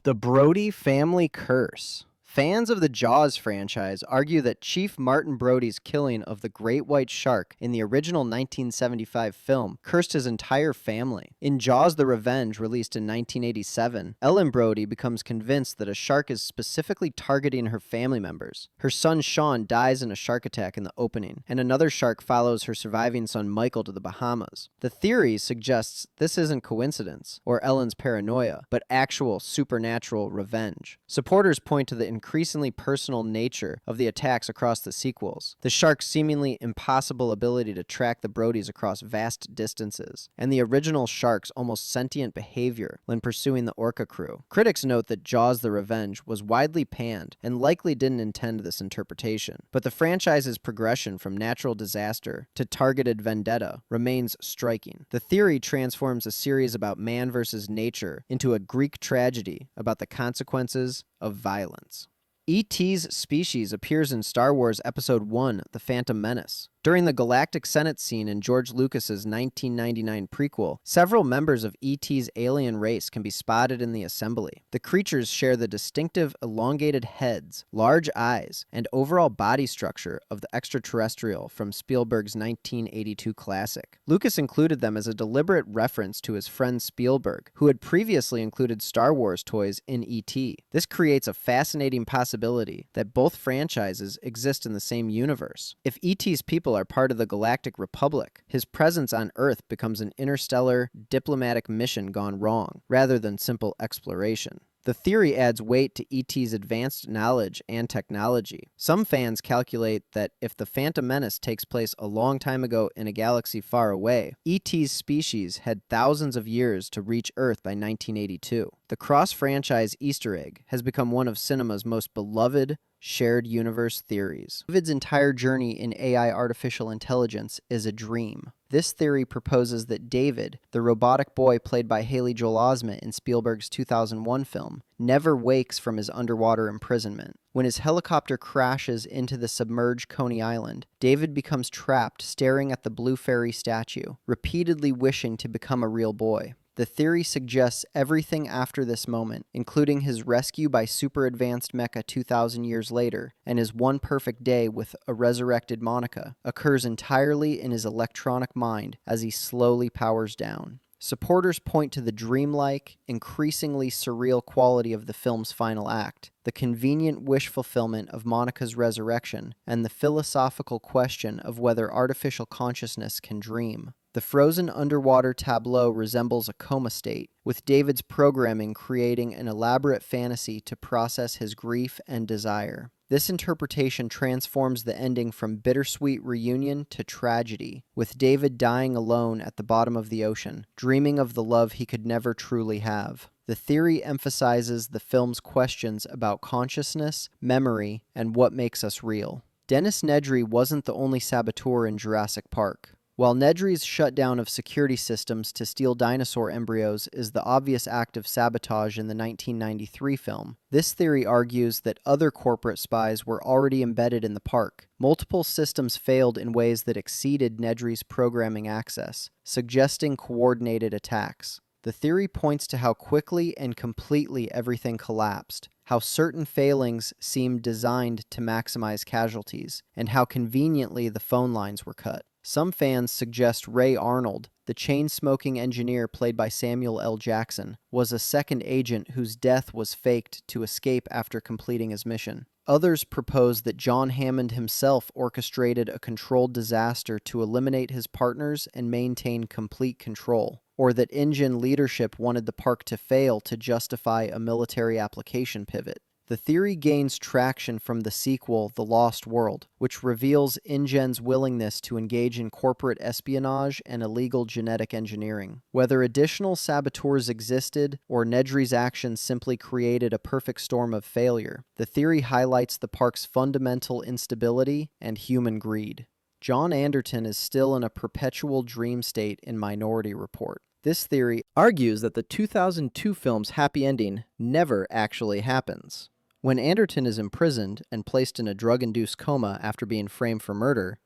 The Brody family curse. Fans of the Jaws franchise argue that Chief Martin Brody's killing of the great white shark in the original 1975 film cursed his entire family. In Jaws: The Revenge, released in 1987, Ellen Brody becomes convinced that a shark is specifically targeting her family members. Her son Sean dies in a shark attack in the opening, and another shark follows her surviving son Michael to the Bahamas. The theory suggests this isn't coincidence or Ellen's paranoia, but actual supernatural revenge. Supporters point to the increasingly personal nature of the attacks across the sequels, the shark's seemingly impossible ability to track the Brodies across vast distances, and the original shark's almost sentient behavior when pursuing the orca crew. Critics note that Jaws: The Revenge was widely panned and likely didn't intend this interpretation, but the franchise's progression from natural disaster to targeted vendetta remains striking. The theory transforms a series about man versus nature into a Greek tragedy about the consequences of violence. E.T.'s species appears in Star Wars Episode 1, The Phantom Menace. During the Galactic Senate scene in George Lucas's 1999 prequel, several members of E.T.'s alien race can be spotted in the assembly. The creatures share the distinctive elongated heads, large eyes, and overall body structure of the extraterrestrial from Spielberg's 1982 classic. Lucas included them as a deliberate reference to his friend Spielberg, who had previously included Star Wars toys in E.T. This creates a fascinating possibility that both franchises exist in the same universe. If E.T.'s people are part of the Galactic Republic, his presence on Earth becomes an interstellar diplomatic mission gone wrong, rather than simple exploration. The theory adds weight to E.T.'s advanced knowledge and technology. Some fans calculate that if the Phantom Menace takes place a long time ago in a galaxy far away, E.T.'s species had thousands of years to reach Earth by 1982. The cross-franchise Easter egg has become one of cinema's most beloved shared universe theories. David's entire journey in AI artificial intelligence is a dream. This theory proposes that David, the robotic boy played by Haley Joel Osment in Spielberg's 2001 film, never wakes from his underwater imprisonment. When his helicopter crashes into the submerged Coney Island, David becomes trapped staring at the Blue Fairy statue, repeatedly wishing to become a real boy. The theory suggests everything after this moment, including his rescue by super-advanced mecha 2,000 years later, and his one perfect day with a resurrected Monica, occurs entirely in his electronic mind as he slowly powers down. Supporters point to the dreamlike, increasingly surreal quality of the film's final act, the convenient wish fulfillment of Monica's resurrection, and the philosophical question of whether artificial consciousness can dream. The frozen underwater tableau resembles a coma state, with David's programming creating an elaborate fantasy to process his grief and desire. This interpretation transforms the ending from bittersweet reunion to tragedy, with David dying alone at the bottom of the ocean, dreaming of the love he could never truly have. The theory emphasizes the film's questions about consciousness, memory, and what makes us real. Dennis Nedry wasn't the only saboteur in Jurassic Park. While Nedry's shutdown of security systems to steal dinosaur embryos is the obvious act of sabotage in the 1993 film, this theory argues that other corporate spies were already embedded in the park. Multiple systems failed in ways that exceeded Nedry's programming access, suggesting coordinated attacks. The theory points to how quickly and completely everything collapsed, how certain failings seemed designed to maximize casualties, and how conveniently the phone lines were cut. Some fans suggest Ray Arnold, the chain-smoking engineer played by Samuel L. Jackson, was a second agent whose death was faked to escape after completing his mission. Others propose that John Hammond himself orchestrated a controlled disaster to eliminate his partners and maintain complete control, or that InGen leadership wanted the park to fail to justify a military application pivot. The theory gains traction from the sequel, The Lost World, which reveals InGen's willingness to engage in corporate espionage and illegal genetic engineering. Whether additional saboteurs existed or Nedry's actions simply created a perfect storm of failure, the theory highlights the park's fundamental instability and human greed. John Anderton is still in a perpetual dream state in Minority Report. This theory argues that the 2002 film's happy ending never actually happens. When Anderton is imprisoned and placed in a drug-induced coma after being framed for murder,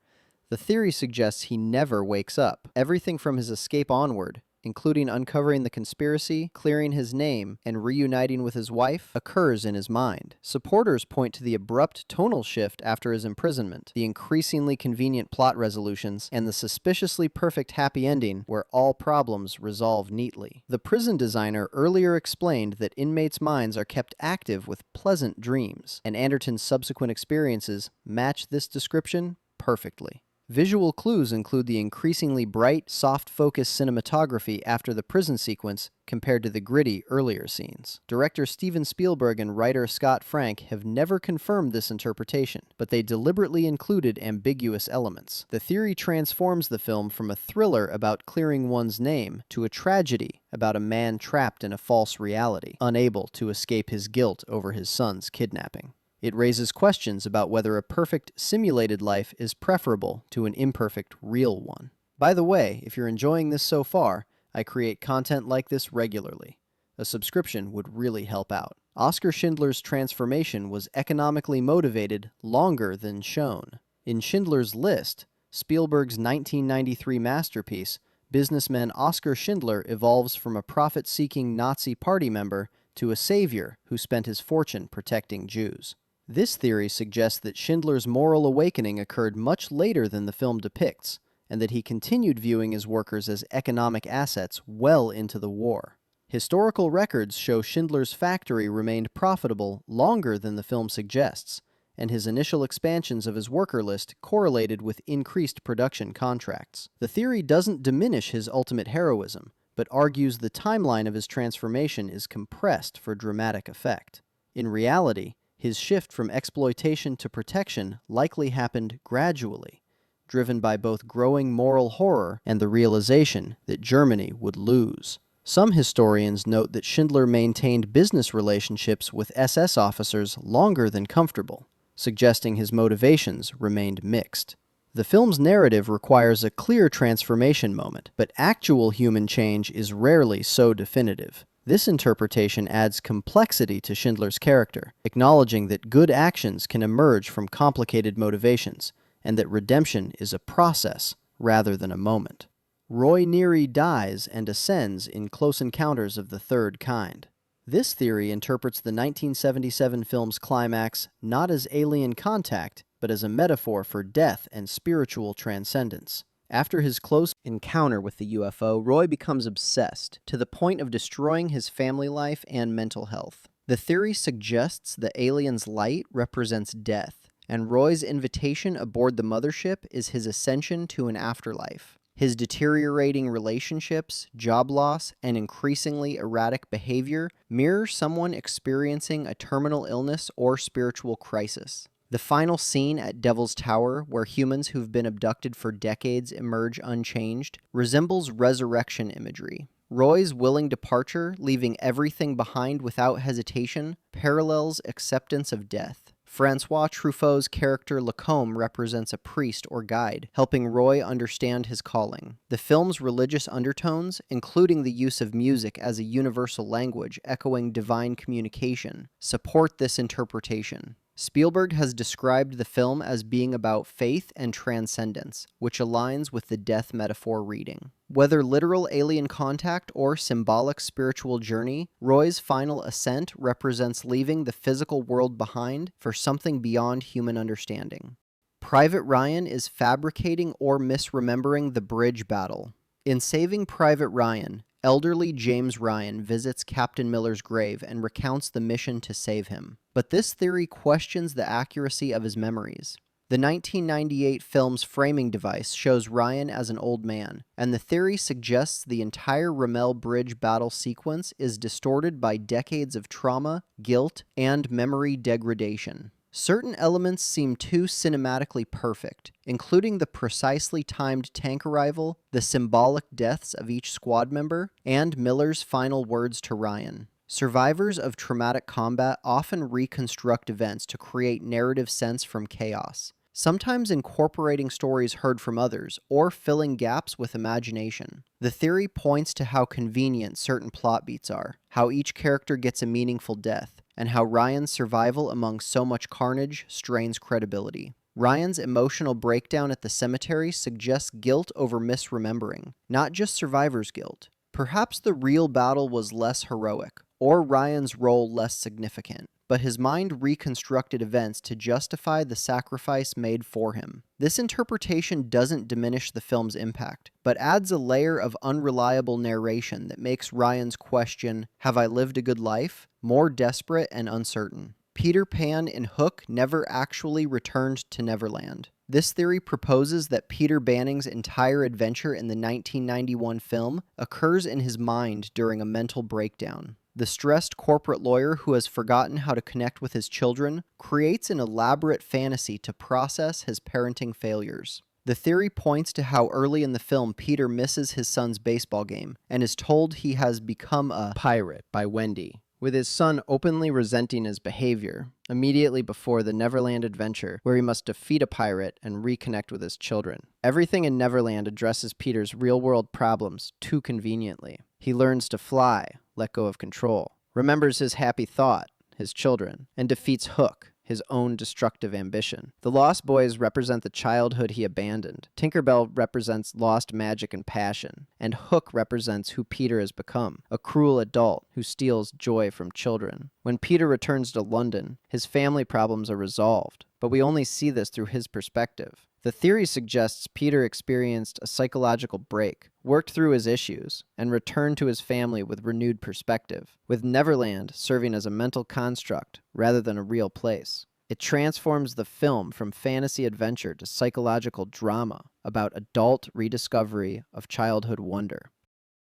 the theory suggests he never wakes up. Everything from his escape onward, including uncovering the conspiracy, clearing his name, and reuniting with his wife, occurs in his mind. Supporters point to the abrupt tonal shift after his imprisonment, the increasingly convenient plot resolutions, and the suspiciously perfect happy ending where all problems resolve neatly. The prison designer earlier explained that inmates' minds are kept active with pleasant dreams, and Anderton's subsequent experiences match this description perfectly. Visual clues include the increasingly bright, soft-focus cinematography after the prison sequence compared to the gritty earlier scenes. Director Steven Spielberg and writer Scott Frank have never confirmed this interpretation, but they deliberately included ambiguous elements. The theory transforms the film from a thriller about clearing one's name to a tragedy about a man trapped in a false reality, unable to escape his guilt over his son's kidnapping. It raises questions about whether a perfect simulated life is preferable to an imperfect real one. By the way, if you're enjoying this so far, I create content like this regularly. A subscription would really help out. Oskar Schindler's transformation was economically motivated longer than shown. In Schindler's List, Spielberg's 1993 masterpiece, businessman Oskar Schindler evolves from a profit-seeking Nazi party member to a savior who spent his fortune protecting Jews. This theory suggests that Schindler's moral awakening occurred much later than the film depicts, and that he continued viewing his workers as economic assets well into the war. Historical records show Schindler's factory remained profitable longer than the film suggests, and his initial expansions of his worker list correlated with increased production contracts. The theory doesn't diminish his ultimate heroism, but argues the timeline of his transformation is compressed for dramatic effect. In reality, his shift from exploitation to protection likely happened gradually, driven by both growing moral horror and the realization that Germany would lose. Some historians note that Schindler maintained business relationships with SS officers longer than comfortable, suggesting his motivations remained mixed. The film's narrative requires a clear transformation moment, but actual human change is rarely so definitive. This interpretation adds complexity to Schindler's character, acknowledging that good actions can emerge from complicated motivations, and that redemption is a process rather than a moment. Roy Neary dies and ascends in Close Encounters of the Third Kind. This theory interprets the 1977 film's climax not as alien contact, but as a metaphor for death and spiritual transcendence. After his close encounter with the UFO, Roy becomes obsessed, to the point of destroying his family life and mental health. The theory suggests the alien's light represents death, and Roy's invitation aboard the mothership is his ascension to an afterlife. His deteriorating relationships, job loss, and increasingly erratic behavior mirror someone experiencing a terminal illness or spiritual crisis. The final scene at Devil's Tower, where humans who've been abducted for decades emerge unchanged, resembles resurrection imagery. Roy's willing departure, leaving everything behind without hesitation, parallels acceptance of death. Francois Truffaut's character Lacombe represents a priest or guide, helping Roy understand his calling. The film's religious undertones, including the use of music as a universal language echoing divine communication, support this interpretation. Spielberg has described the film as being about faith and transcendence, which aligns with the death metaphor reading. Whether literal alien contact or symbolic spiritual journey, Roy's final ascent represents leaving the physical world behind for something beyond human understanding. Private Ryan is fabricating or misremembering the bridge battle. In Saving Private Ryan, elderly James Ryan visits Captain Miller's grave and recounts the mission to save him. But this theory questions the accuracy of his memories. The 1998 film's framing device shows Ryan as an old man, and the theory suggests the entire Ramelle Bridge battle sequence is distorted by decades of trauma, guilt, and memory degradation. Certain elements seem too cinematically perfect, including the precisely timed tank arrival, the symbolic deaths of each squad member, and Miller's final words to Ryan. Survivors of traumatic combat often reconstruct events to create narrative sense from chaos, sometimes incorporating stories heard from others or filling gaps with imagination. The theory points to how convenient certain plot beats are, how each character gets a meaningful death, and how Ryan's survival among so much carnage strains credibility. Ryan's emotional breakdown at the cemetery suggests guilt over misremembering, not just survivor's guilt. Perhaps the real battle was less heroic, or Ryan's role less significant, but his mind reconstructed events to justify the sacrifice made for him. This interpretation doesn't diminish the film's impact, but adds a layer of unreliable narration that makes Ryan's question, "Have I lived a good life?" more desperate and uncertain. Peter Pan and Hook never actually returned to Neverland. This theory proposes that Peter Banning's entire adventure in the 1991 film occurs in his mind during a mental breakdown. The stressed corporate lawyer who has forgotten how to connect with his children creates an elaborate fantasy to process his parenting failures. The theory points to how early in the film Peter misses his son's baseball game and is told he has become a pirate by Wendy, with his son openly resenting his behavior immediately before the Neverland adventure, where he must defeat a pirate and reconnect with his children. Everything in Neverland addresses Peter's real-world problems too conveniently. He learns to fly, let go of control, remembers his happy thought, his children, and defeats Hook, his own destructive ambition. The Lost Boys represent the childhood he abandoned. Tinkerbell represents lost magic and passion. And Hook represents who Peter has become, a cruel adult who steals joy from children. When Peter returns to London, his family problems are resolved, but we only see this through his perspective. The theory suggests Peter experienced a psychological break, worked through his issues, and returned to his family with renewed perspective, with Neverland serving as a mental construct rather than a real place. It transforms the film from fantasy adventure to psychological drama about adult rediscovery of childhood wonder.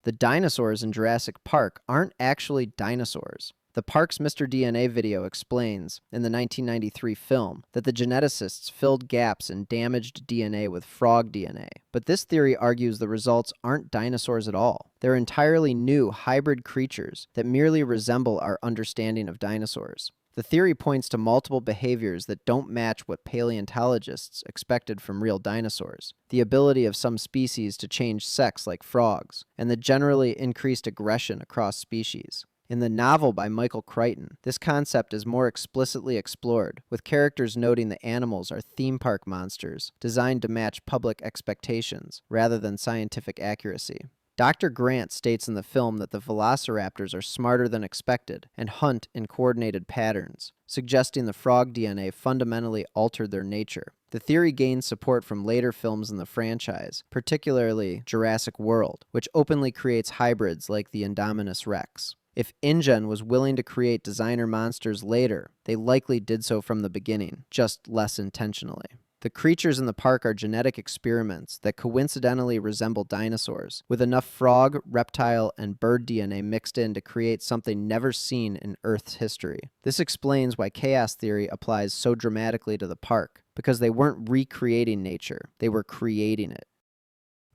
The dinosaurs in Jurassic Park aren't actually dinosaurs. The park's Mr. DNA video explains, in the 1993 film, that the geneticists filled gaps in damaged DNA with frog DNA. But this theory argues the results aren't dinosaurs at all. They're entirely new hybrid creatures that merely resemble our understanding of dinosaurs. The theory points to multiple behaviors that don't match what paleontologists expected from real dinosaurs. The ability of some species to change sex like frogs, and the generally increased aggression across species. In the novel by Michael Crichton, this concept is more explicitly explored, with characters noting the animals are theme park monsters designed to match public expectations rather than scientific accuracy. Dr. Grant states in the film that the velociraptors are smarter than expected and hunt in coordinated patterns, suggesting the frog DNA fundamentally altered their nature. The theory gained support from later films in the franchise, particularly Jurassic World, which openly creates hybrids like the Indominus Rex. If InGen was willing to create designer monsters later, they likely did so from the beginning, just less intentionally. The creatures in the park are genetic experiments that coincidentally resemble dinosaurs, with enough frog, reptile, and bird DNA mixed in to create something never seen in Earth's history. This explains why chaos theory applies so dramatically to the park, because they weren't recreating nature, they were creating it.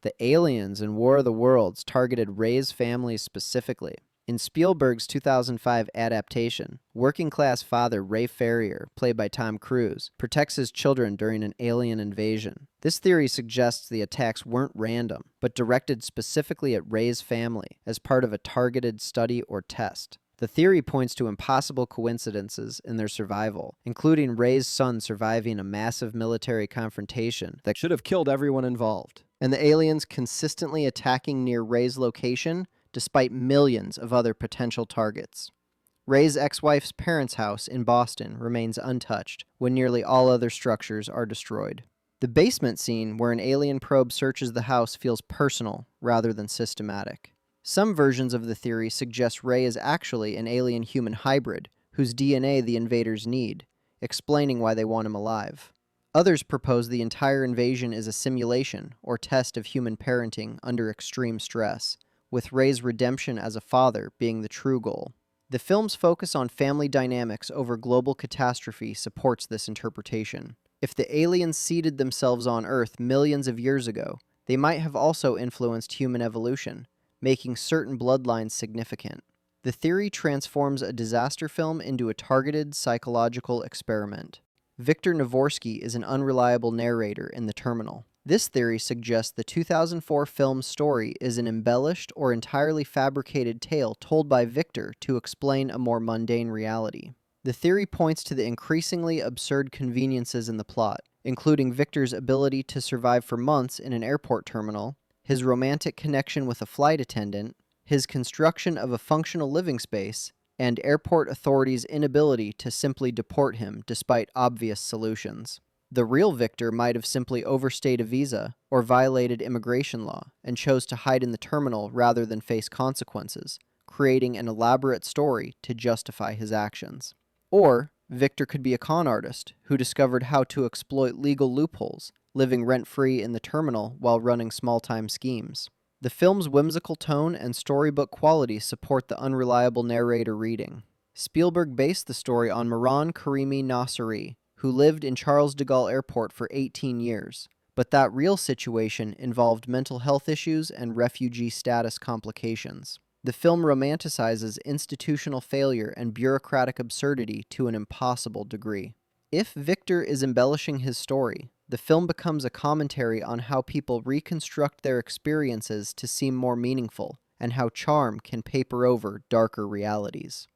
The aliens in War of the Worlds targeted Ray's family specifically. In Spielberg's 2005 adaptation, working-class father Ray Ferrier, played by Tom Cruise, protects his children during an alien invasion. This theory suggests the attacks weren't random, but directed specifically at Ray's family as part of a targeted study or test. The theory points to impossible coincidences in their survival, including Ray's son surviving a massive military confrontation that should have killed everyone involved, and the aliens consistently attacking near Ray's location despite millions of other potential targets. Ray's ex-wife's parents' house in Boston remains untouched when nearly all other structures are destroyed. The basement scene where an alien probe searches the house feels personal rather than systematic. Some versions of the theory suggest Ray is actually an alien-human hybrid whose DNA the invaders need, explaining why they want him alive. Others propose the entire invasion is a simulation or test of human parenting under extreme stress, with Ray's redemption as a father being the true goal. The film's focus on family dynamics over global catastrophe supports this interpretation. If the aliens seeded themselves on Earth millions of years ago, they might have also influenced human evolution, making certain bloodlines significant. The theory transforms a disaster film into a targeted psychological experiment. Victor Navorsky is an unreliable narrator in The Terminal. This theory suggests the 2004 film's story is an embellished or entirely fabricated tale told by Victor to explain a more mundane reality. The theory points to the increasingly absurd conveniences in the plot, including Victor's ability to survive for months in an airport terminal, his romantic connection with a flight attendant, his construction of a functional living space, and airport authorities' inability to simply deport him despite obvious solutions. The real Victor might have simply overstayed a visa or violated immigration law and chose to hide in the terminal rather than face consequences, creating an elaborate story to justify his actions. Or Victor could be a con artist who discovered how to exploit legal loopholes, living rent-free in the terminal while running small-time schemes. The film's whimsical tone and storybook quality support the unreliable narrator reading. Spielberg based the story on Mehran Karimi Nasseri, who lived in Charles de Gaulle Airport for 18 years, but that real situation involved mental health issues and refugee status complications. The film romanticizes institutional failure and bureaucratic absurdity to an impossible degree. If Victor is embellishing his story, the film becomes a commentary on how people reconstruct their experiences to seem more meaningful, and how charm can paper over darker realities.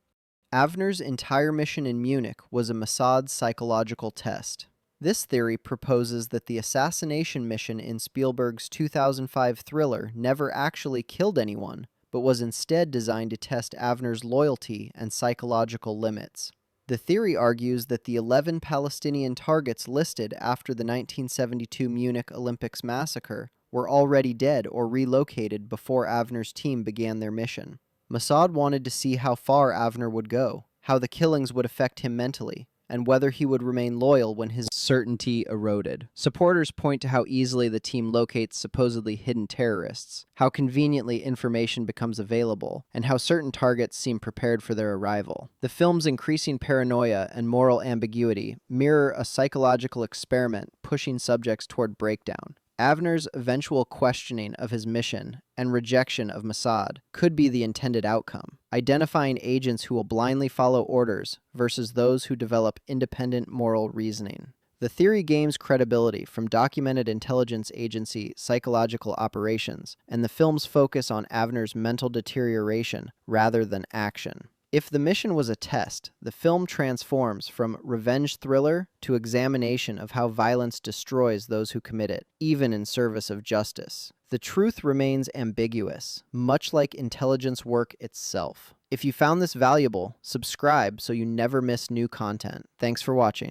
Avner's entire mission in Munich was a Mossad psychological test. This theory proposes that the assassination mission in Spielberg's 2005 thriller never actually killed anyone, but was instead designed to test Avner's loyalty and psychological limits. The theory argues that the 11 Palestinian targets listed after the 1972 Munich Olympics massacre were already dead or relocated before Avner's team began their mission. Mossad wanted to see how far Avner would go, how the killings would affect him mentally, and whether he would remain loyal when his certainty eroded. Supporters point to how easily the team locates supposedly hidden terrorists, how conveniently information becomes available, and how certain targets seem prepared for their arrival. The film's increasing paranoia and moral ambiguity mirror a psychological experiment pushing subjects toward breakdown. Avner's eventual questioning of his mission and rejection of Mossad could be the intended outcome, identifying agents who will blindly follow orders versus those who develop independent moral reasoning. The theory gains credibility from documented intelligence agency psychological operations and the film's focus on Avner's mental deterioration rather than action. If the mission was a test, the film transforms from revenge thriller to examination of how violence destroys those who commit it, even in service of justice. The truth remains ambiguous, much like intelligence work itself. If you found this valuable, subscribe so you never miss new content. Thanks for watching.